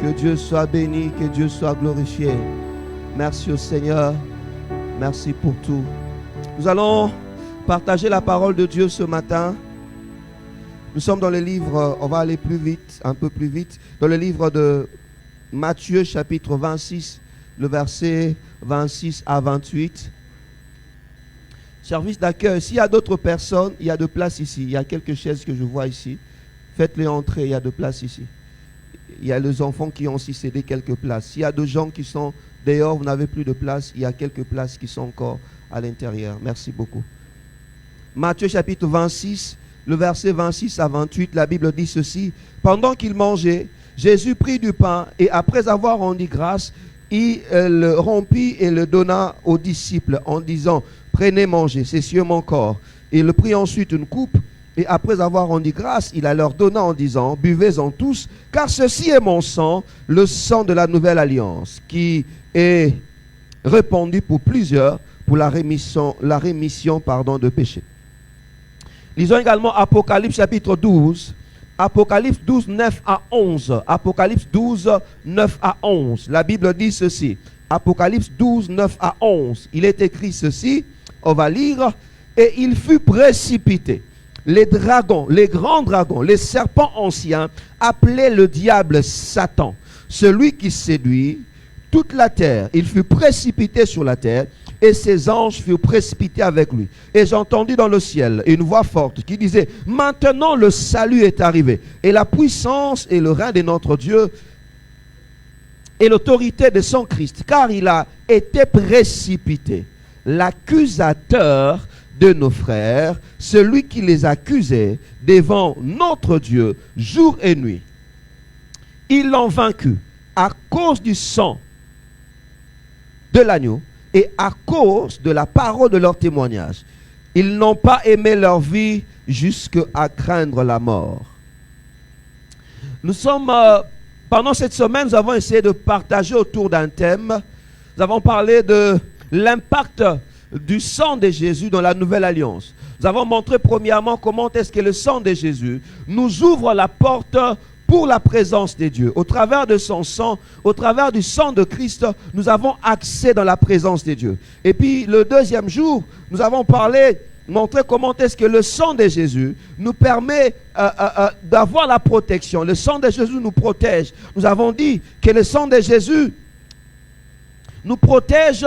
Que Dieu soit béni, que Dieu soit glorifié. Merci au Seigneur. Merci pour tout. Nous allons partager la parole de Dieu ce matin. Nous sommes dans le livre, on va aller plus vite, un peu plus vite, dans le livre de Matthieu chapitre 26, le verset 26 à 28. Service d'accueil, s'il y a d'autres personnes, il y a de place ici. Il y a quelques chaises que je vois ici. Faites-les entrer, il y a de place ici. Il y a les enfants qui ont aussi cédé quelques places. S'il y a des gens qui sont dehors, vous n'avez plus de place, il y a quelques places qui sont encore à l'intérieur. Merci beaucoup. Matthieu chapitre 26, le verset 26 à 28, la Bible dit ceci. Pendant qu'il mangeait, Jésus prit du pain et après avoir rendu grâce, il le rompit et le donna aux disciples en disant, prenez, mangez, c'est sur mon corps. Il le prit ensuite une coupe et après avoir rendu grâce, il la leur donna en disant, buvez-en tous, car ceci est mon sang, le sang de la nouvelle alliance, qui est répandu pour plusieurs pour la rémission de péché. Lisons également Apocalypse chapitre 12. Apocalypse 12, 9 à 11. Apocalypse 12, 9 à 11. La Bible dit ceci. Apocalypse 12, 9 à 11. Il est écrit ceci. On va lire. Et il fut précipité. Les dragons, les grands dragons, les serpents anciens, appelés le diable Satan, celui qui séduit toute la terre. Il fut précipité sur la terre et ses anges furent précipités avec lui. Et j'entendis dans le ciel une voix forte qui disait, maintenant le salut est arrivé et la puissance et le règne de notre Dieu et l'autorité de son Christ, car il a été précipité, l'accusateur de nos frères, celui qui les accusait devant notre Dieu jour et nuit. Ils l'ont vaincu à cause du sang de l'agneau et à cause de la parole de leur témoignage. Ils n'ont pas aimé leur vie jusqu'à craindre la mort. Nous sommes, pendant cette semaine, nous avons essayé de partager autour d'un thème. Nous avons parlé de l'impact du sang de Jésus dans la nouvelle alliance. Nous avons montré premièrement comment est-ce que le sang de Jésus nous ouvre la porte pour la présence de Dieu. Au travers de son sang, au travers du sang de Christ, nous avons accès dans la présence de Dieu. Et puis le deuxième jour, nous avons montré comment est-ce que le sang de Jésus nous permet d'avoir la protection. Le sang de Jésus nous protège. Nous avons dit que le sang de Jésus nous protège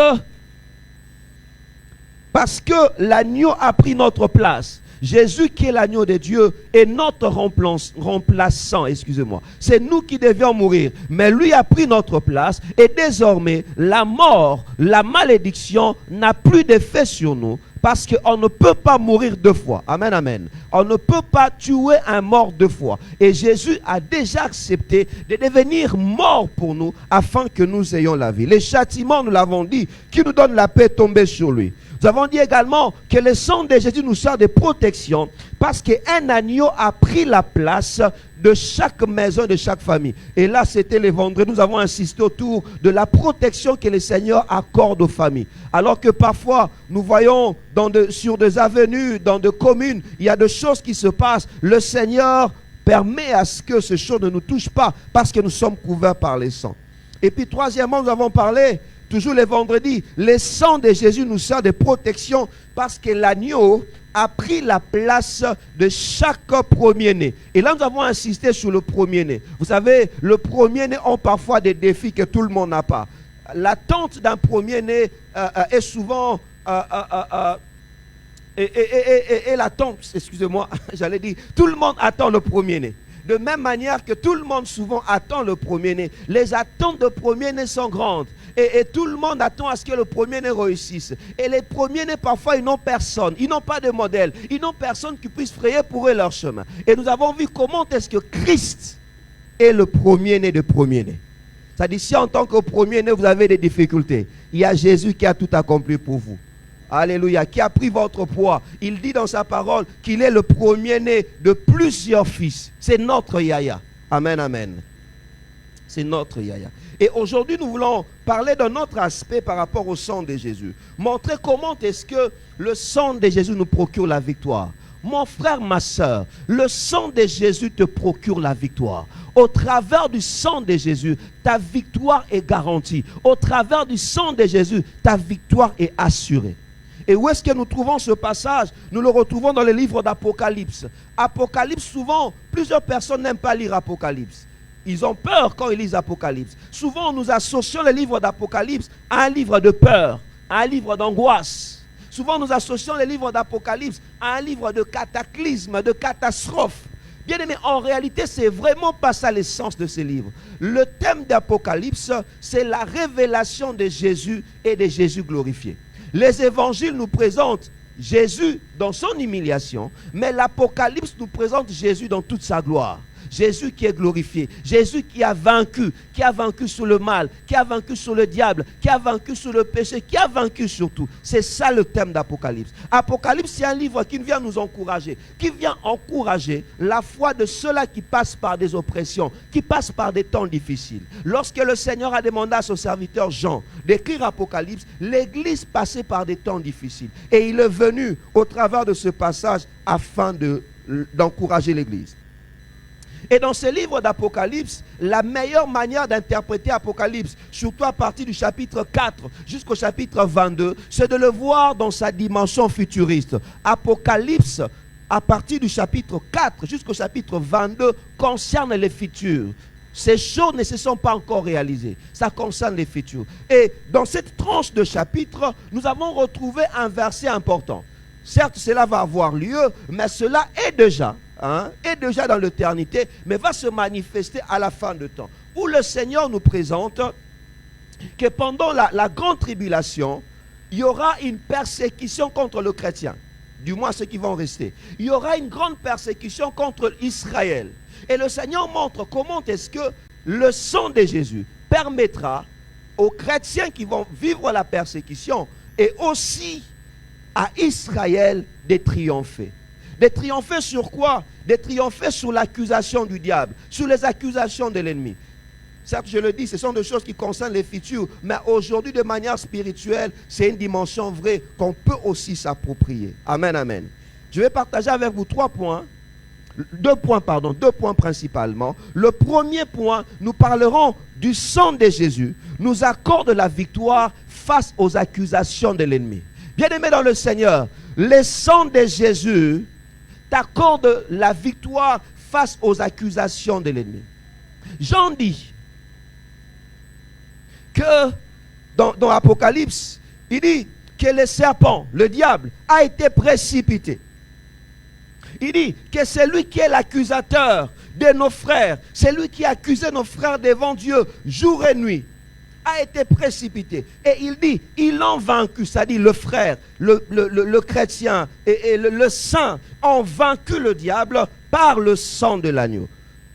parce que l'agneau a pris notre place. Jésus qui est l'agneau de Dieu est notre remplaçant, excusez-moi. C'est nous qui devions mourir, mais lui a pris notre place et désormais la mort, la malédiction n'a plus d'effet sur nous parce qu'on ne peut pas mourir deux fois. Amen, amen. On ne peut pas tuer un mort deux fois. Et Jésus a déjà accepté de devenir mort pour nous afin que nous ayons la vie. Les châtiments, nous l'avons dit, qui nous donnent la paix tombés sur lui. Nous avons dit également que le sang de Jésus nous sert de protection parce qu'un agneau a pris la place de chaque maison, de chaque famille. Et là, c'était le vendredi, nous avons insisté autour de la protection que le Seigneur accorde aux familles. Alors que parfois, nous voyons sur des avenues, dans des communes, il y a des choses qui se passent. Le Seigneur permet à ce que ces choses ne nous touchent pas parce que nous sommes couverts par le sang. Et puis, troisièmement, nous avons parlé toujours les vendredis, le sang de Jésus nous sert de protection parce que l'agneau a pris la place de chaque premier-né. Et là, nous avons insisté sur le premier-né. Vous savez, le premier-né ont parfois des défis que tout le monde n'a pas. L'attente d'un premier-né est souvent... et l'attente, excusez-moi, j'allais dire, tout le monde attend le premier-né. De même manière que tout le monde souvent attend le premier-né. Les attentes de premier-né sont grandes. Et tout le monde attend à ce que le premier-né réussisse. Et les premiers-nés, parfois, ils n'ont personne. Ils n'ont pas de modèle. Ils n'ont personne qui puisse frayer pour eux leur chemin. Et nous avons vu comment est-ce que Christ est le premier-né de premier-né. C'est-à-dire, si en tant que premier-né, vous avez des difficultés, il y a Jésus qui a tout accompli pour vous. Alléluia, qui a pris votre poids. Il dit dans sa parole qu'il est le premier-né de plusieurs fils. C'est notre Yaya. Amen, amen. C'est notre Yaya. Et aujourd'hui, nous voulons parler d'un autre aspect par rapport au sang de Jésus. Montrer comment est-ce que le sang de Jésus nous procure la victoire. Mon frère, ma soeur, le sang de Jésus te procure la victoire. Au travers du sang de Jésus, ta victoire est garantie. Au travers du sang de Jésus, ta victoire est assurée. Et où est-ce que nous trouvons ce passage? Nous le retrouvons dans le livre d'Apocalypse. Apocalypse, souvent, plusieurs personnes n'aiment pas lire Apocalypse. Ils ont peur quand ils lisent Apocalypse. Souvent, nous associons le livre d'Apocalypse à un livre de peur, à un livre d'angoisse. Souvent, nous associons le livre d'Apocalypse à un livre de cataclysme, de catastrophe. Bien aimé, en réalité, c'est vraiment pas ça l'essence de ce livre. Le thème d'Apocalypse, c'est la révélation de Jésus et de Jésus glorifié. Les évangiles nous présentent Jésus dans son humiliation, mais l'Apocalypse nous présente Jésus dans toute sa gloire. Jésus qui est glorifié, Jésus qui a vaincu sur le mal, qui a vaincu sur le diable, qui a vaincu sur le péché, qui a vaincu sur tout. C'est ça le thème d'Apocalypse. Apocalypse, c'est un livre qui vient nous encourager, qui vient encourager la foi de ceux-là qui passent par des oppressions, qui passent par des temps difficiles. Lorsque le Seigneur a demandé à son serviteur Jean d'écrire Apocalypse, l'Église passait par des temps difficiles. Et il est venu au travers de ce passage afin d'encourager l'Église. Et dans ce livre d'Apocalypse, la meilleure manière d'interpréter Apocalypse, surtout à partir du chapitre 4 jusqu'au chapitre 22, c'est de le voir dans sa dimension futuriste. Apocalypse, à partir du chapitre 4 jusqu'au chapitre 22, concerne les futurs. Ces choses ne se sont pas encore réalisées. Ça concerne les futurs. Et dans cette tranche de chapitre, nous avons retrouvé un verset important. Certes, cela va avoir lieu, mais cela est déjà dans l'éternité, mais va se manifester à la fin de temps. Où le Seigneur nous présente que pendant la grande tribulation, il y aura une persécution contre le chrétien, du moins ceux qui vont rester. Il y aura une grande persécution contre Israël. Et le Seigneur montre comment est-ce que le sang de Jésus permettra aux chrétiens qui vont vivre la persécution et aussi à Israël de triompher. De triompher sur quoi? De triompher sur l'accusation du diable, sur les accusations de l'ennemi. Certes, je le dis, ce sont des choses qui concernent les futurs, mais aujourd'hui, de manière spirituelle, c'est une dimension vraie qu'on peut aussi s'approprier. Amen, amen. Je vais partager avec vous deux points principalement. Le premier point, nous parlerons du sang de Jésus, nous accorde la victoire face aux accusations de l'ennemi. Bien-aimé dans le Seigneur, le sang de Jésus t'accorde la victoire face aux accusations de l'ennemi. Jean dit que dans Apocalypse, il dit que le serpent, le diable, a été précipité. Il dit que c'est lui qui est l'accusateur de nos frères, c'est lui qui accusait nos frères devant Dieu jour et nuit, a été précipité. Et il dit, ils l'ont vaincu, c'est-à-dire le frère, le chrétien et le saint ont vaincu le diable par le sang de l'agneau.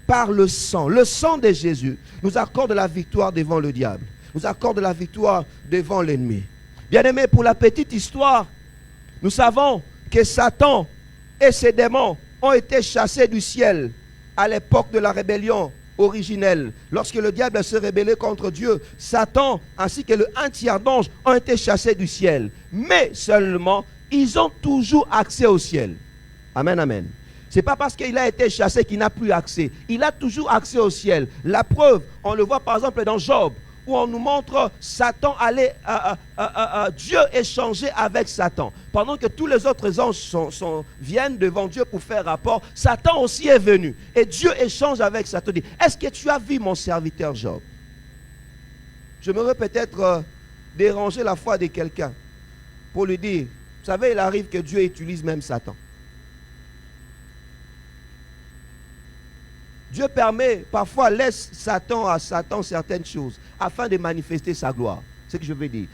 Par le sang de Jésus nous accorde la victoire devant le diable, nous accorde la victoire devant l'ennemi. Bien-aimés, pour la petite histoire, nous savons que Satan et ses démons ont été chassés du ciel à l'époque de la rébellion originelle. Lorsque le diable s'est rébellé contre Dieu, Satan ainsi que le un tiers d'anges ont été chassés du ciel. Mais seulement, ils ont toujours accès au ciel. Amen, amen. Ce n'est pas parce qu'il a été chassé qu'il n'a plus accès. Il a toujours accès au ciel. La preuve, on le voit par exemple dans Job, où on nous montre Satan aller, Dieu échanger avec Satan. Pendant que tous les autres anges viennent devant Dieu pour faire rapport, Satan aussi est venu. Et Dieu échange avec Satan. Dit, est-ce que tu as vu mon serviteur Job? Je m'aurais peut-être dérangé la foi de quelqu'un pour lui dire, vous savez, il arrive que Dieu utilise même Satan. Dieu permet, parfois laisse à Satan certaines choses afin de manifester sa gloire. C'est ce que je veux dire.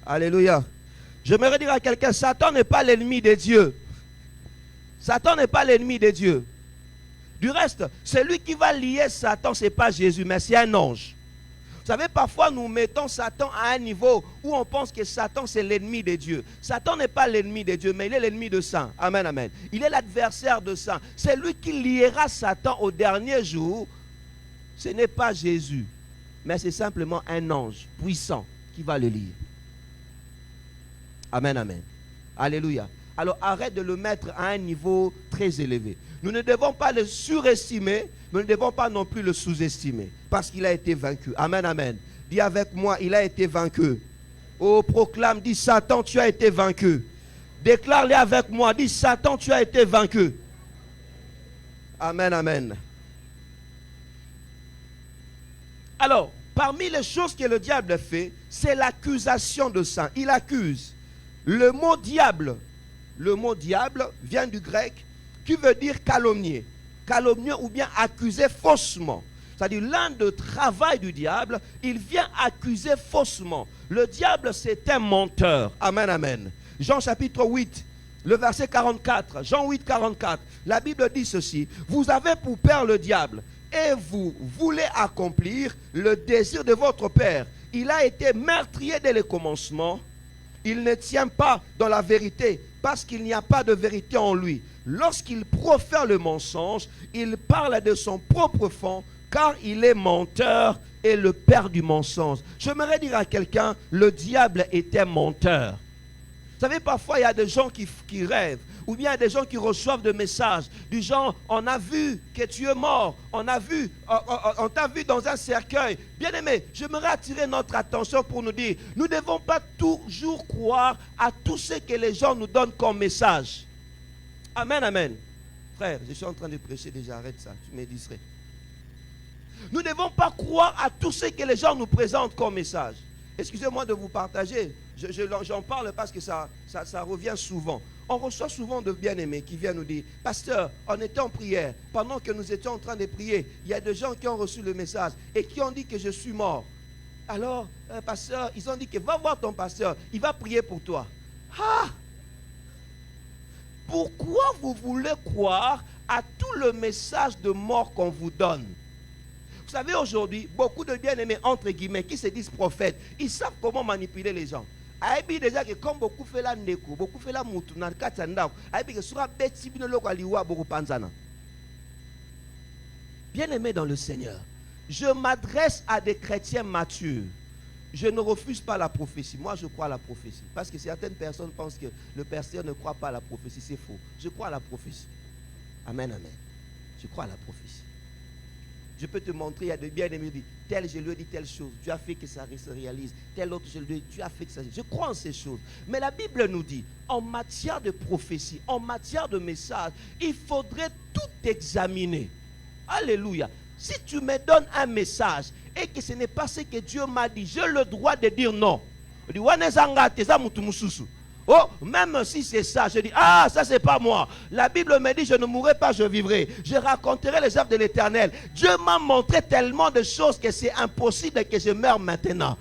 Alléluia. J'aimerais dire à quelqu'un, Satan n'est pas l'ennemi de Dieu. Satan n'est pas l'ennemi de Dieu. Du reste, celui qui va lier Satan, ce n'est pas Jésus, mais c'est un ange. Vous savez, parfois nous mettons Satan à un niveau où on pense que Satan c'est l'ennemi de Dieu. Satan n'est pas l'ennemi de Dieu, mais il est l'ennemi de Saint. Amen, amen. Il est l'adversaire de Saint. C'est lui qui liera Satan au dernier jour. Ce n'est pas Jésus, mais c'est simplement un ange puissant qui va le lier. Amen, amen. Alléluia. Alors arrête de le mettre à un niveau très élevé. Nous ne devons pas le surestimer, mais nous ne devons pas non plus le sous-estimer, parce qu'il a été vaincu. Amen, amen. Dis avec moi, il a été vaincu. Oh, proclame, dis Satan, tu as été vaincu. Déclare-le avec moi, dis Satan, tu as été vaincu. Amen, amen. Alors, parmi les choses que le diable fait, c'est l'accusation de Saint. Il accuse. Le mot diable vient du grec qui veut dire calomnier. Calomnier ou bien accuser faussement. C'est-à-dire l'un des travaux du diable, il vient accuser faussement. Le diable, c'est un menteur. Amen, amen. Jean chapitre 8, le verset 44. Jean 8, 44. La Bible dit ceci. Vous avez pour père le diable et vous voulez accomplir le désir de votre père. Il a été meurtrier dès le commencement. Il ne tient pas dans la vérité parce qu'il n'y a pas de vérité en lui. Lorsqu'il profère le mensonge, il parle de son propre fond car il est menteur et le père du mensonge. J'aimerais dire à quelqu'un, le diable est un menteur. Vous savez, parfois il y a des gens qui rêvent, ou bien des gens qui reçoivent des messages du genre, on a vu que tu es mort, on t'a vu dans un cercueil. Bien aimé, j'aimerais attirer notre attention pour nous dire, nous ne devons pas toujours croire à tout ce que les gens nous donnent comme message. Amen, amen. Frère, je suis en train de prêcher déjà, arrête ça, tu me distrais. Nous ne devons pas croire à tout ce que les gens nous présentent comme message. Excusez-moi de vous partager. J'en parle parce que ça revient souvent. On reçoit souvent de bien-aimés qui viennent nous dire, pasteur, on était en prière. Pendant que nous étions en train de prier, il y a des gens qui ont reçu le message et qui ont dit que je suis mort. Alors, pasteur, ils ont dit que va voir ton pasteur, il va prier pour toi. Ah! Pourquoi vous voulez croire à tout le message de mort qu'on vous donne? Vous savez, aujourd'hui, beaucoup de bien-aimés, entre guillemets, qui se disent prophètes, ils savent comment manipuler les gens. Aïbi déjà que comme beaucoup fait la neko, beaucoup fait la moutou, na katanda, aïbi que sera bêti bino loko aliwa beaucoup panzana. Bien-aimés dans le Seigneur, je m'adresse à des chrétiens matures. Je ne refuse pas la prophétie. Moi, je crois à la prophétie. Parce que certaines personnes pensent que le pasteur ne croit pas à la prophétie. C'est faux. Je crois à la prophétie. Amen, amen. Je crois à la prophétie. Je peux te montrer, il y a des bien-aimés qui disent, tel je lui ai dit telle chose, Dieu a fait que ça se réalise, tel autre je lui ai dit, Dieu a fait que ça se réalise. Je crois en ces choses. Mais la Bible nous dit, en matière de prophétie, en matière de message, il faudrait tout examiner. Alléluia. Si tu me donnes un message et que ce n'est pas ce que Dieu m'a dit, j'ai le droit de dire non. Je dis, oh, même si c'est ça, je dis, ah, ça c'est pas moi. La Bible me dit, je ne mourrai pas, je vivrai. Je raconterai les œuvres de l'Éternel. Dieu m'a montré tellement de choses que c'est impossible que je meure maintenant.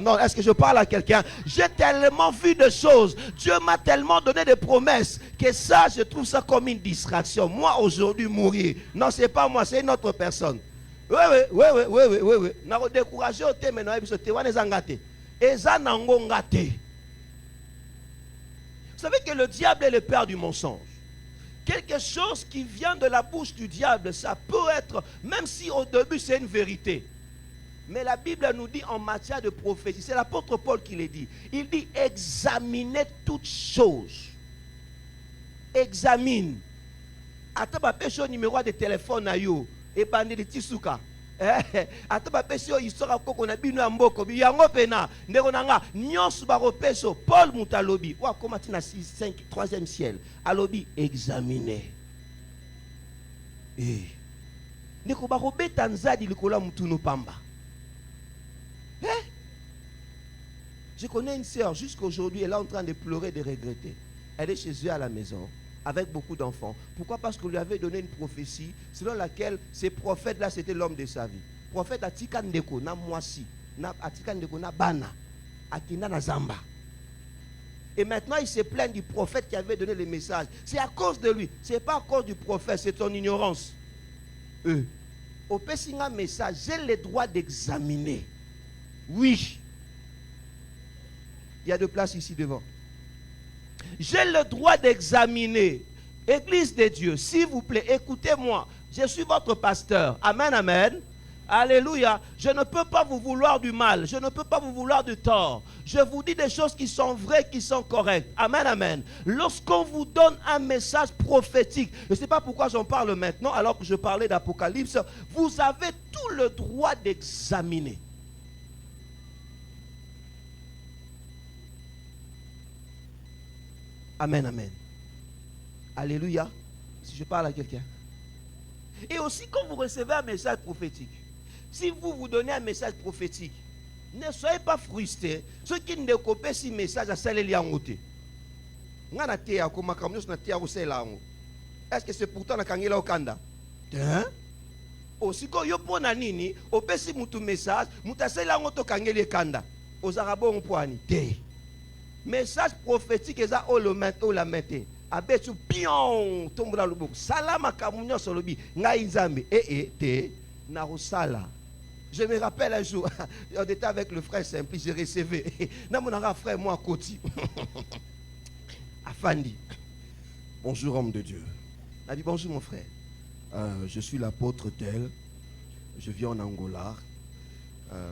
Non, est-ce que je parle à quelqu'un? J'ai tellement vu de choses. Dieu m'a tellement donné des promesses que ça, je trouve ça comme une distraction. Moi, aujourd'hui, mourir. Non, c'est pas moi, c'est une autre personne. Oui. N'a découragé au thème, mais vous savez que le diable est le père du mensonge. Quelque chose qui vient de la bouche du diable, ça peut être, même si au début c'est une vérité. Mais la Bible nous dit en matière de prophétie, c'est l'apôtre Paul qui le dit. Il dit examinez toutes choses. Examine. Attends, ma péché au numéro de téléphone à you. Et bandit de Tisuka. Attends, ma péché au histoire qu'on a binu amboko. Yango pena. Neronanga. Nyos baropeso. Paul Moutalobi. Ou comment tu n'as 5, 3e ciel. Alobi, examinez. Neko barobe tanzadi likola mutuno pamba. Je connais une sœur, jusqu'aujourd'hui, elle est en train de pleurer, de regretter. Elle est chez eux à la maison, avec beaucoup d'enfants. Pourquoi? Parce qu'on lui avait donné une prophétie, selon laquelle ce prophète-là, c'était l'homme de sa vie. Prophète Atika Ndeko, na Mwasi, Atika Ndeko, na Bana. Akina na Zamba. Et maintenant, il se plaint du prophète qui avait donné les messages. C'est à cause de lui. Ce n'est pas à cause du prophète, c'est ton ignorance. Au Pessinga message, j'ai le droit d'examiner. Oui. Il y a de place ici devant. J'ai le droit d'examiner. Église de Dieu, s'il vous plaît, écoutez-moi. Je suis votre pasteur. Amen, amen. Alléluia. Je ne peux pas vous vouloir du mal. Je ne peux pas vous vouloir du tort. Je vous dis des choses qui sont vraies, qui sont correctes. Amen, amen. Lorsqu'on vous donne un message prophétique, je ne sais pas pourquoi j'en parle maintenant alors que je parlais d'Apocalypse, vous avez tout le droit d'examiner. Amen, amen. Alléluia. Si je parle à quelqu'un. Et aussi quand vous recevez un message prophétique, si vous donnez un message prophétique, ne soyez pas frustrés. Ceux qui ne copient ce message à celle là en haut. Est-ce que c'est pourtant la kangela okanda? Aussi quand yo pona nini, opesi mutu message, mutasela ngoto kangela kanda. Ozarabo onpoani te. Message prophétique eza o le ment o la mete. Abetu pion tombola luboko. Salama kamunyo solobi ngai nzambe te na rusala. Je me rappelle un jour, on était avec le frère Simplice, j'ai recevé. Na mon frère moi Koti. Afandi. Bonjour homme de Dieu. Il a dit bonjour mon frère. Je suis l'apôtre tel. Je vis en Angola.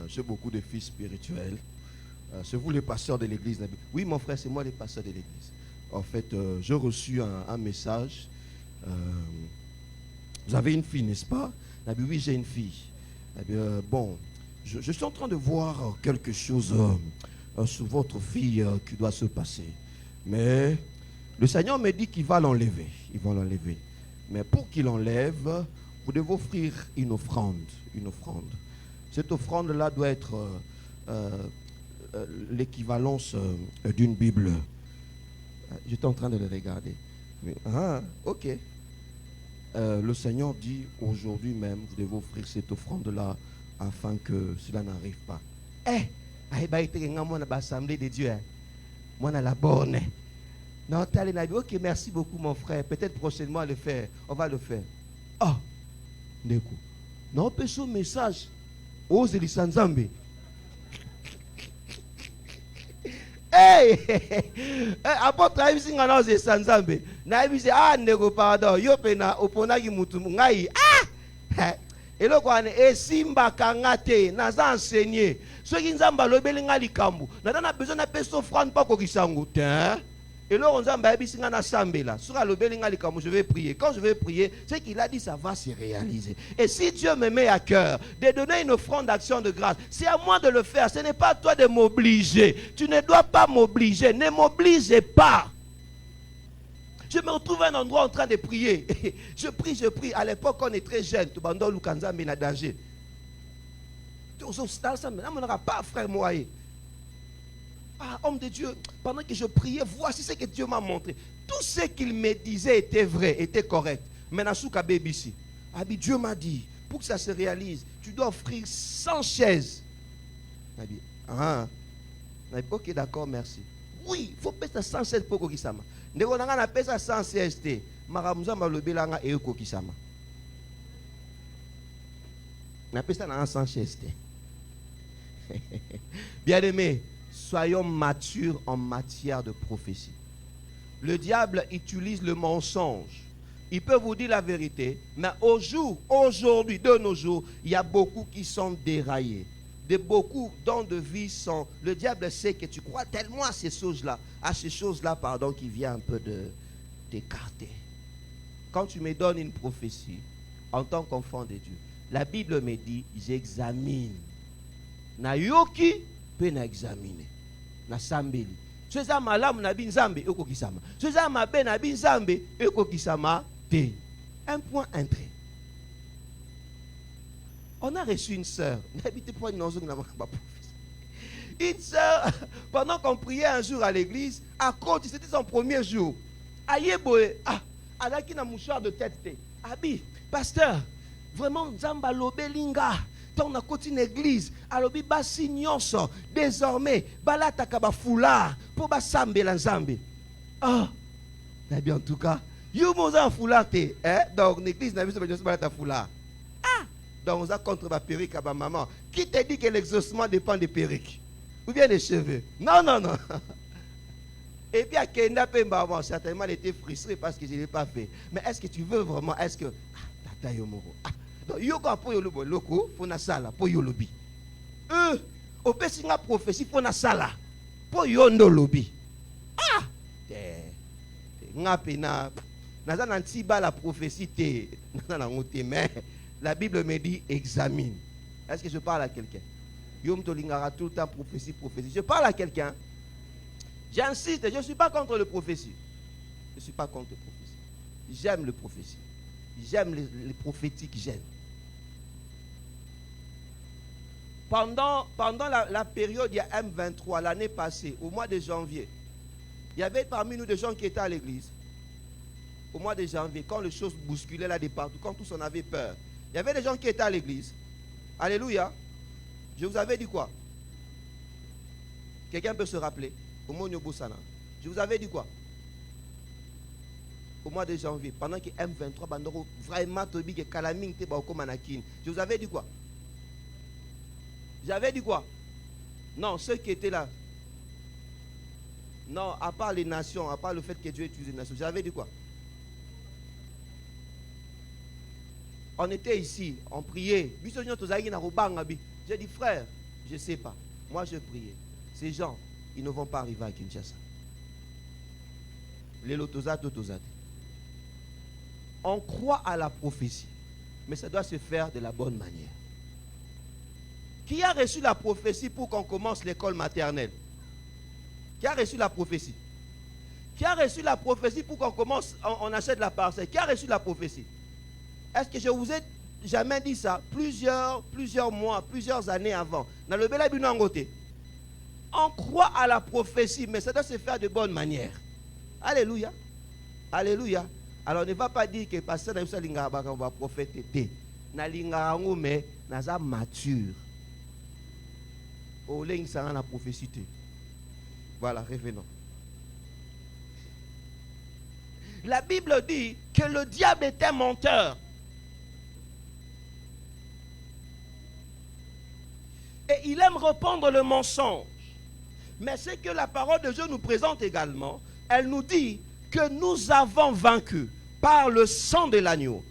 J'ai beaucoup de fils spirituels. C'est vous les pasteurs de l'église? Oui mon frère, c'est moi les pasteurs de l'église. En fait, j'ai reçu un message. Vous avez une fille, n'est-ce pas? Oui, j'ai une fille. Bon, je suis en train de voir quelque chose sur votre fille qui doit se passer. Mais le Seigneur me dit qu'il va l'enlever. Il va l'enlever. Mais pour qu'il l'enlève, vous devez offrir une offrande. Une offrande. Cette offrande-là doit être l'équivalence d'une Bible. J'étais en train de le regarder. Mais, ok. Le Seigneur dit aujourd'hui même, vous devez offrir cette offrande-là afin que cela n'arrive pas. Assemblée de Dieu. Moi, on a la borne. Non, ok, merci beaucoup, mon frère. Peut-être prochainement, on va le faire. On va le faire. Ah, Ndeko. Non, on peut ce message. Oh, c'est Zambé. Hey, apôtre Aïbisi ngana ze sanzambe. Na Aïbisi ndeko pardon. Yo pena opona ki mutu ngai. Eloko ane esimba kangate naza enseigner. Soki nzamba lobeli nga likambu. Na dana besoin na peso offrande pas kokisango. Eloko nzamba Aïbisi ngana sambela. Sura lobeli nga likambu, je vais prier. Quand je vais prier, ce qu'il a dit ça va se réaliser. Et si Dieu me met à cœur de donner une offrande d'action de grâce, c'est à moi de le faire. Ce n'est pas à toi de m'obliger. Tu ne dois pas m'obliger. Ne m'oblige pas. Je me retrouve à un endroit en train de prier. Je prie. À l'époque, on est très jeune. Tubando Lukanza mena danger. Tu n'auras pas frère Moaye. Ah, homme de Dieu, pendant que je priais, voici ce que Dieu m'a montré. Tout ce qu'il me disait était vrai, était correct. Mais Nasuka Bébissi, Dieu m'a dit, pour que ça se réalise, tu dois offrir 100 chaises. Ok, d'accord, merci. Oui, il faut payer 100 chaises pour Kokisama. Dès qu'on a payé 100 chaises, Maramuza Malobelanga et Kokisama. On a payé 100 chaises. Bien aimé, soyons matures en matière de prophétie. Le diable utilise le mensonge. Il peut vous dire la vérité, mais aujourd'hui, de nos jours, il y a beaucoup qui sont déraillés. Beaucoup dont de vie sont... Le diable sait que tu crois tellement à ces choses-là, qui vient un peu de t'écarter. Quand tu me donnes une prophétie, en tant qu'enfant de Dieu, la Bible me dit, j'examine. Na yoki, peut na examiner. Na sambeli. Ceza malamu na binzambe, eko kisama. Ceza mabe na binzambe, eko kisama te. Un point, un trait. On a reçu une sœur. Une sœur, pendant qu'on priait un jour à l'église, à côté, c'était son premier jour. Ayeboe, elle a qui na mouchoir de tête. Abi, pasteur, vraiment, Nzamba Lobelinga. tant on a une église, alors basi nyonso désormais balataka ba foulard pour ba sambela nzambe. Ah, bien en tout cas, yo moza foulard te, donc l'église n'a vu ce balata foulard. Ah, donc on a contre ba perruque à ba maman. Qui te dit que l'exaucement dépend des perruques ou bien des cheveux? Non, non, non. Et puis à Kenda Pemba, certainement elle était frustrée parce que je ne l'ai pas fait. Mais est-ce que tu veux vraiment, est-ce que tata yomoro. Donc yo quand pour yolobo loko, faut na sala pour yolobi. Au pesinga prophétie faut na sala pour yondo lobi. Ah, ngapena naza na ntiba la prophétie te na ngote mais la Bible me dit examine. Est-ce que je parle à quelqu'un? Yom to lingara tout le temps prophétie. Je parle à quelqu'un. J'insiste, je ne suis pas contre le prophétie. Je ne suis pas contre le prophétie. J'aime le prophétie. J'aime les prophétiques, j'aime. Pendant la période, il y a M23, l'année passée, au mois de janvier, il y avait parmi nous des gens qui étaient à l'église. Au mois de janvier, quand les choses bousculaient là de partout, quand tous on avait peur, il y avait des gens qui étaient à l'église. Alléluia. Je vous avais dit quoi? Quelqu'un peut se rappeler? Au mois de Boussana. Je vous avais dit quoi? Au mois de janvier, pendant que M23, vraiment, je vous avais dit quoi? J'avais dit quoi? Non, ceux qui étaient là. Non, à part les nations, à part le fait que Dieu utilise les nations. J'avais dit quoi? On était ici, on priait. J'ai dit, frère, je ne sais pas. Moi, je priais. Ces gens, ils ne vont pas arriver à Kinshasa. Les lotozat. On croit à la prophétie, mais ça doit se faire de la bonne manière. Qui a reçu la prophétie pour qu'on commence l'école maternelle? Qui a reçu la prophétie? Qui a reçu la prophétie pour qu'on commence, on achète la parcelle? Qui a reçu la prophétie? Est-ce que je vous ai jamais dit ça? Plusieurs mois, plusieurs années avant. Dans le Bela Binangote. On croit à la prophétie, mais ça doit se faire de bonne manière. Alléluia. Alléluia. Alors ne va pas dire que pasteur n'a pas prophète était. Na linga mais naza mature. Au ling ça la prophétie. Voilà, revenons. La Bible dit que le diable est un menteur. Et il aime répandre le mensonge. Mais ce que la parole de Dieu nous présente également, elle nous dit que nous avons vaincu par le sang de l'agneau.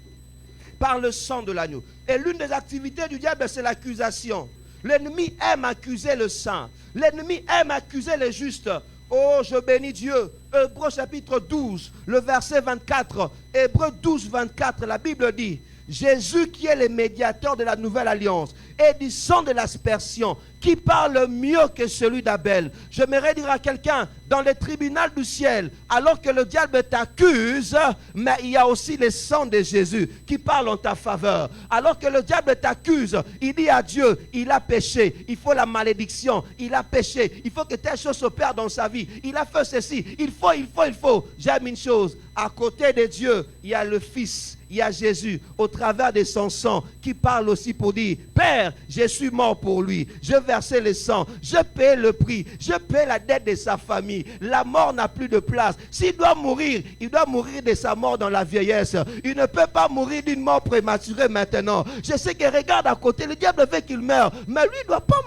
Par le sang de l'agneau. Et l'une des activités du diable, c'est l'accusation. L'ennemi aime accuser le saint. L'ennemi aime accuser les justes. Oh, je bénis Dieu. Hébreux chapitre 12, le verset 24. Hébreux 12, 24, la Bible dit, Jésus qui est le médiateur de la nouvelle alliance et du sang de l'aspersion, qui parle mieux que celui d'Abel. J'aimerais dire à quelqu'un, dans le tribunal du ciel, alors que le diable t'accuse, mais il y a aussi le sang de Jésus qui parle en ta faveur. Alors que le diable t'accuse, il dit à Dieu, il a péché, il faut la malédiction, il a péché, il faut que telle chose s'opère dans sa vie, il a fait ceci, il faut. J'aime une chose, à côté de Dieu, il y a le Fils, il y a Jésus, au travers de son sang, qui parle aussi pour dire, Père, je suis mort pour lui, je versais le sang, je paie le prix, je paie la dette de sa famille, la mort n'a plus de place. S'il doit mourir, il doit mourir de sa mort dans la vieillesse. Il ne peut pas mourir d'une mort prématurée maintenant. Je sais que regarde à côté, le diable veut qu'il meure, mais lui il ne doit pas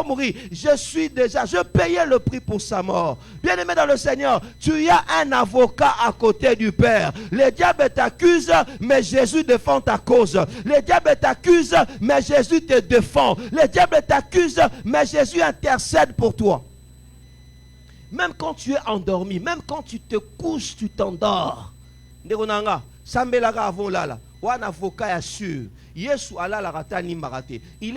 mourir, je payais le prix pour sa mort. Bien-aimé dans le Seigneur, tu as un avocat à côté du Père. Le diable t'accuse, mais Jésus défend ta cause. Le diable t'accuse, mais Jésus te défend. Le diable t'accuse, mais Jésus intercède pour toi. Même quand tu es endormi, même quand tu te couches, tu t'endors. Un avocat assure. Il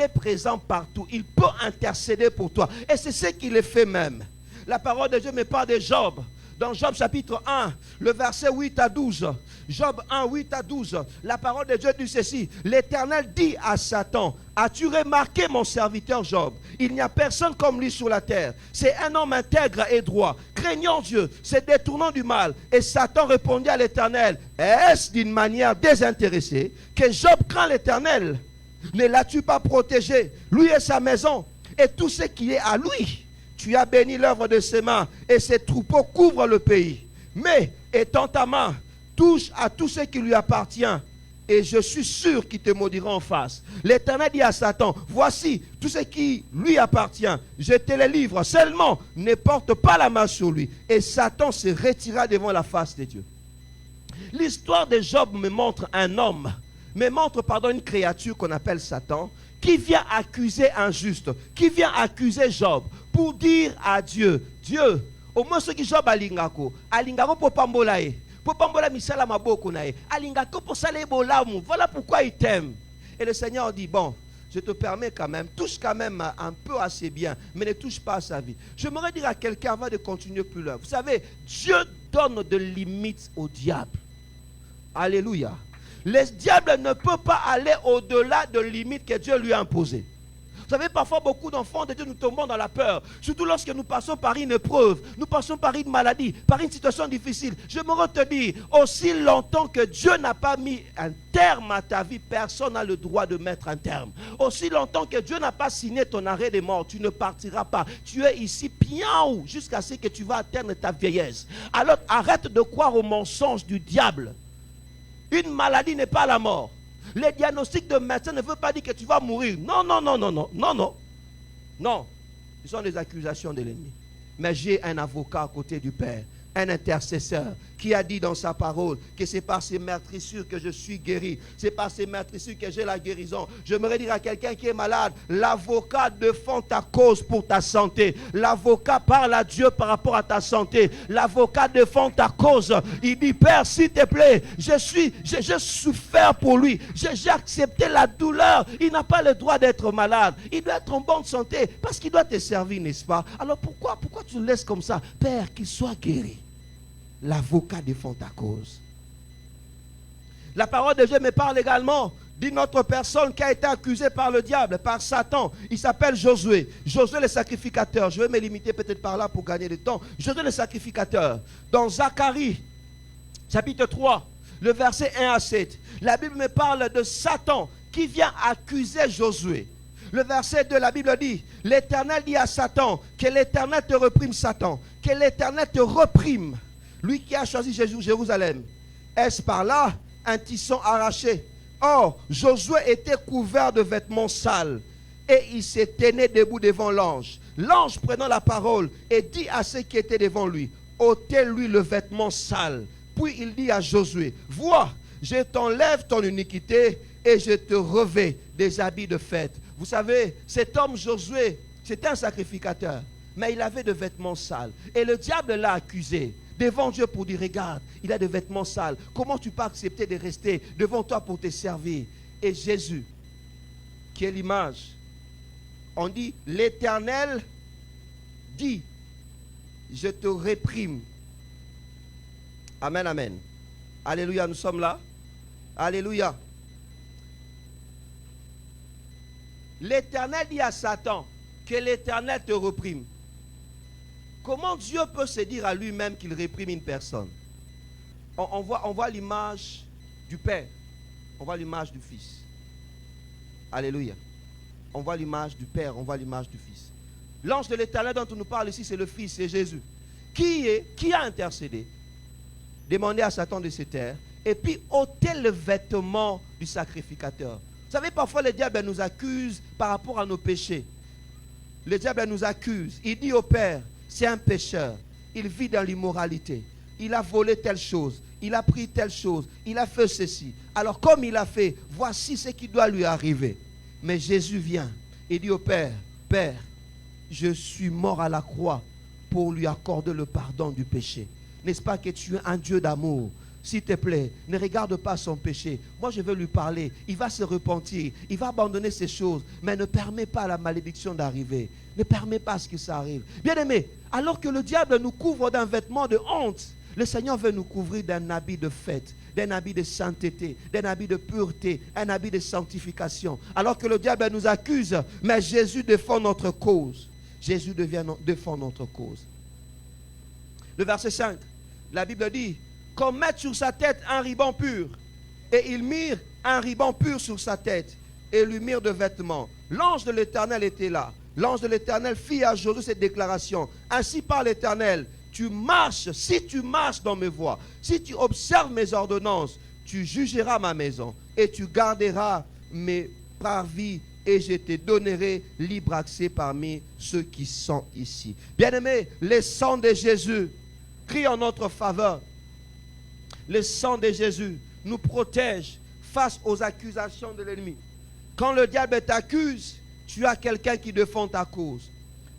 est présent partout. Il peut intercéder pour toi. Et c'est ce qu'il fait même. La parole de Dieu me parle de Job. Dans Job chapitre 1, le verset 8 à 12. Job 1, 8 à 12. La parole de Dieu dit ceci. L'Éternel dit à Satan, as-tu remarqué mon serviteur Job? Il n'y a personne comme lui sur la terre. C'est un homme intègre et droit, craignant Dieu, se détournant du mal. Et Satan répondit à l'Éternel, est-ce d'une manière désintéressée que Job craint l'Éternel? Ne l'as-tu pas protégé, lui et sa maison, et tout ce qui est à lui? Tu as béni l'œuvre de ses mains, et ses troupeaux couvrent le pays. Mais, étends ta main, touche à tout ce qui lui appartient, et je suis sûr qu'il te maudira en face. L'Éternel dit à Satan, voici tout ce qui lui appartient, je te le livre, seulement ne porte pas la main sur lui. Et Satan se retira devant la face de Dieu. L'histoire de Job me montre un homme, une créature qu'on appelle Satan, qui vient accuser un juste, qui vient accuser Job, pour dire à Dieu, Dieu, au moins ce qui Job alingako pour pambolae. Voilà pourquoi il t'aime. Et le Seigneur dit, bon, je te permets quand même, touche quand même un peu assez bien, mais ne touche pas à sa vie. J'aimerais dire à quelqu'un avant de continuer plus loin, vous savez, Dieu donne de limites au diable. Alléluia. Le diable ne peut pas aller au-delà de limites que Dieu lui a imposées. Vous savez, parfois, beaucoup d'enfants de Dieu, nous tombons dans la peur. Surtout lorsque nous passons par une épreuve, nous passons par une maladie, par une situation difficile. J'aimerais te dire, aussi longtemps que Dieu n'a pas mis un terme à ta vie, personne n'a le droit de mettre un terme. Aussi longtemps que Dieu n'a pas signé ton arrêt de mort, tu ne partiras pas. Tu es ici bien haut jusqu'à ce que tu vas atteindre ta vieillesse. Alors, arrête de croire aux mensonges du diable. Une maladie n'est pas la mort. Les diagnostics de médecin ne veulent pas dire que tu vas mourir. Non, non, non, non, non, non, non. Non, ce sont des accusations de l'ennemi. Mais j'ai un avocat à côté du Père, un intercesseur qui a dit dans sa parole que c'est par ses meurtrissures que je suis guéri. C'est par ses meurtrissures que j'ai la guérison. J'aimerais dire à quelqu'un qui est malade, l'avocat défend ta cause pour ta santé. L'avocat parle à Dieu par rapport à ta santé. L'avocat défend ta cause. Il dit, Père, s'il te plaît, j'ai souffert pour lui. J'ai accepté la douleur. Il n'a pas le droit d'être malade. Il doit être en bonne santé parce qu'il doit te servir, n'est-ce pas? Alors pourquoi tu le laisses comme ça? Père, qu'il soit guéri. L'avocat défend ta cause. La parole de Dieu me parle également d'une autre personne qui a été accusée par le diable, par Satan. Il s'appelle Josué. Josué le sacrificateur. Je vais me limiter peut-être par là pour gagner du temps. Josué le sacrificateur. Dans Zacharie, chapitre 3, le verset 1 à 7, la Bible me parle de Satan qui vient accuser Josué. Le verset 2, la Bible dit, l'Éternel dit à Satan, que l'Éternel te reprime, Satan, que l'Éternel te reprime. Lui qui a choisi Jérusalem. Est-ce par là un tisson arraché? Or, Josué était couvert de vêtements sales et il se tenait debout devant l'ange. L'ange prenant la parole et dit à ceux qui étaient devant lui, ôtez-lui le vêtement sale. Puis il dit à Josué, vois, je t'enlève ton iniquité et je te revais des habits de fête. Vous savez, cet homme Josué, c'était un sacrificateur, mais il avait de vêtements sales. Et le diable l'a accusé devant Dieu pour dire, regarde, il a des vêtements sales. Comment tu peux accepter de rester devant toi pour te servir? Et Jésus, qui est l'image, on dit, l'Éternel dit, je te réprime. Amen, amen. Alléluia, nous sommes là. Alléluia. L'Éternel dit à Satan que l'Éternel te reprime. Comment Dieu peut se dire à lui-même qu'il réprime une personne? On voit l'image du Père. On voit l'image du Fils. Alléluia. On voit l'image du Père, on voit l'image du Fils. L'ange de l'Éternel dont on nous parle ici, c'est le Fils, c'est Jésus. Qui a intercédé? Demandez à Satan de se taire. Et puis ôter le vêtement du sacrificateur. Vous savez, parfois le diable nous accuse par rapport à nos péchés. Le diable nous accuse. Il dit au Père, c'est un pécheur. Il vit dans l'immoralité. Il a volé telle chose. Il a pris telle chose. Il a fait ceci. Alors comme il a fait, voici ce qui doit lui arriver. Mais Jésus vient et dit au Père, Père, je suis mort à la croix pour lui accorder le pardon du péché. N'est-ce pas que tu es un Dieu d'amour? S'il te plaît, ne regarde pas son péché. Moi, je veux lui parler. Il va se repentir. Il va abandonner ces choses. Mais ne permets pas à la malédiction d'arriver. Ne permets pas à ce que ça arrive. Bien-aimé, alors que le diable nous couvre d'un vêtement de honte, le Seigneur veut nous couvrir d'un habit de fête, d'un habit de sainteté, d'un habit de pureté, un habit de sanctification. Alors que le diable nous accuse, mais Jésus défend notre cause. Jésus défend notre cause. Le verset 5, la Bible dit, qu'on mette sur sa tête un ruban pur. Et ils mirent un ruban pur sur sa tête. et lui mirent de vêtements. L'ange de l'Éternel était là. L'ange de l'Éternel fit à Josué cette déclaration. Ainsi parle l'Éternel, tu marches, si tu marches dans mes voies, si tu observes mes ordonnances, tu jugeras ma maison et tu garderas mes parvis et je te donnerai libre accès parmi ceux qui sont ici. Bien-aimés, le sang de Jésus crie en notre faveur. Le sang de Jésus nous protège face aux accusations de l'ennemi. Quand le diable t'accuse, tu as quelqu'un qui défend ta cause.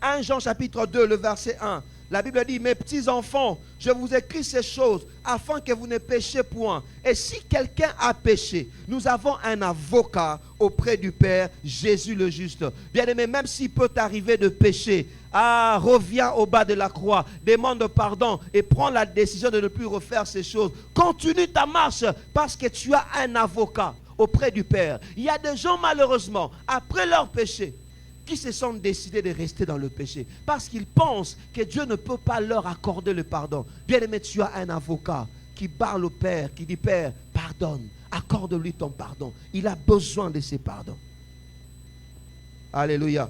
1 Jean chapitre 2, le verset 1. La Bible dit, mes petits enfants, je vous écris ces choses afin que vous ne péchiez point. Et si quelqu'un a péché, nous avons un avocat auprès du Père, Jésus le juste. Bien-aimé, même s'il peut t'arriver de pécher, reviens au bas de la croix, demande pardon et prends la décision de ne plus refaire ces choses. Continue ta marche parce que tu as un avocat auprès du Père. Il y a des gens malheureusement, après leur péché, qui se sont décidés de rester dans le péché parce qu'ils pensent que Dieu ne peut pas leur accorder le pardon. Bien-aimé, tu as un avocat qui parle au Père, qui dit, Père, pardonne, accorde-lui ton pardon. Il a besoin de ses pardons. Alléluia.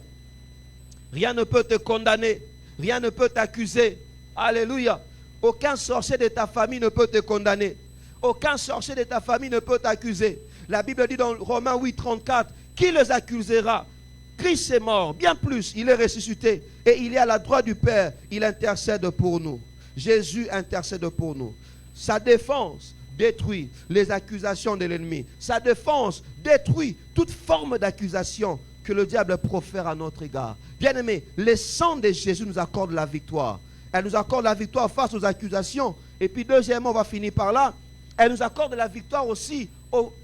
Rien ne peut te condamner, rien ne peut t'accuser. Alléluia. Aucun sorcier de ta famille ne peut te condamner. Aucun sorcier de ta famille ne peut t'accuser. La Bible dit dans Romains 8, 34, qui les accusera? Christ est mort, bien plus, il est ressuscité et il est à la droite du Père, il intercède pour nous. Jésus intercède pour nous. Sa défense détruit les accusations de l'ennemi. Sa défense détruit toute forme d'accusation que le diable profère à notre égard. Bien-aimés, le sang de Jésus nous accorde la victoire. Elle nous accorde la victoire face aux accusations. Et puis deuxièmement, on va finir par là, elle nous accorde la victoire aussi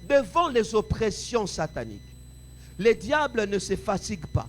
devant les oppressions sataniques. Le diable ne se fatigue pas.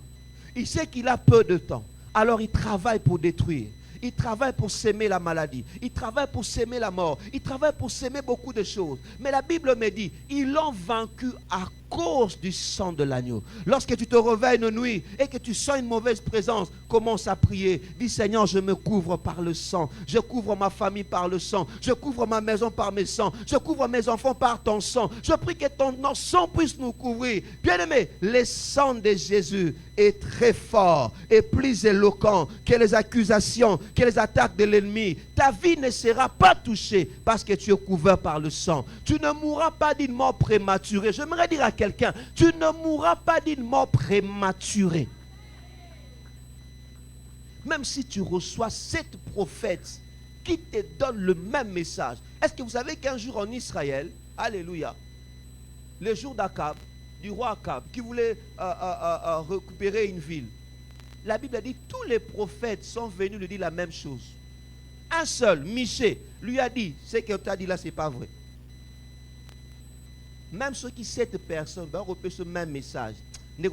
Il sait qu'il a peu de temps. Alors il travaille pour détruire. Il travaille pour s'aimer la maladie. Il travaille pour s'aimer la mort. Il travaille pour s'aimer beaucoup de choses. Mais la Bible me dit, ils l'ont vaincu à cause du sang de l'agneau. Lorsque tu te réveilles une nuit et que tu sens une mauvaise présence, commence à prier. Dis, Seigneur, je me couvre par le sang. Je couvre ma famille par le sang. Je couvre ma maison par mes sangs. Je couvre mes enfants par ton sang. Je prie que ton sang puisse nous couvrir. Bien-aimé, le sang de Jésus est très fort et plus éloquent que les accusations, que les attaques de l'ennemi. Ta vie ne sera pas touchée parce que tu es couvert par le sang. Tu ne mourras pas d'une mort prématurée. J'aimerais dire à quelqu'un, tu ne mourras pas d'une mort prématurée. Même si tu reçois 7 prophètes qui te donnent le même message. Est-ce que vous savez qu'un jour en Israël, alléluia, le jour d'Akab, du roi Akab, qui voulait récupérer une ville, la Bible dit tous les prophètes sont venus lui dire la même chose. Un seul, Michée, lui a dit, ce que tu as dit là, ce n'est pas vrai. Même ceux qui 7 personnes vont repérer ce même message. Je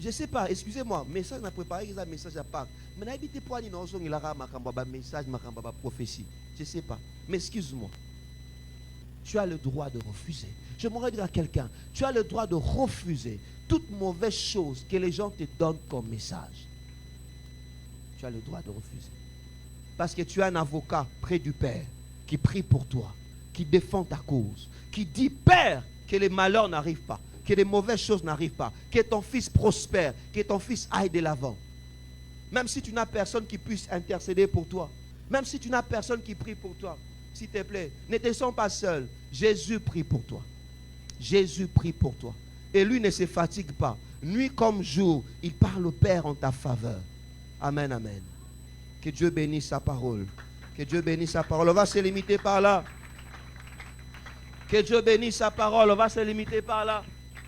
ne sais pas, excusez-moi, message n'a préparé un message à part. Mais n'habitez pas ni non, il a un message, une prophétie. Je ne sais pas. Mais excuse-moi. Tu as le droit de refuser. Je m'aurais dit à quelqu'un, tu as le droit de refuser toute mauvaise chose que les gens te donnent comme message. Tu as le droit de refuser. Parce que tu as un avocat près du Père qui prie pour toi, qui défend ta cause, qui dit, Père, que les malheurs n'arrivent pas, que les mauvaises choses n'arrivent pas, que ton fils prospère, que ton fils aille de l'avant. Même si tu n'as personne qui puisse intercéder pour toi, même si tu n'as personne qui prie pour toi, s'il te plaît, ne te sens pas seul. Jésus prie pour toi. Jésus prie pour toi. Et lui ne se fatigue pas. Nuit comme jour, il parle au Père en ta faveur. Amen, amen. Que Dieu bénisse sa parole. Que Dieu bénisse sa parole. On va se limiter par là. Que Dieu bénisse sa parole. On va se limiter par là.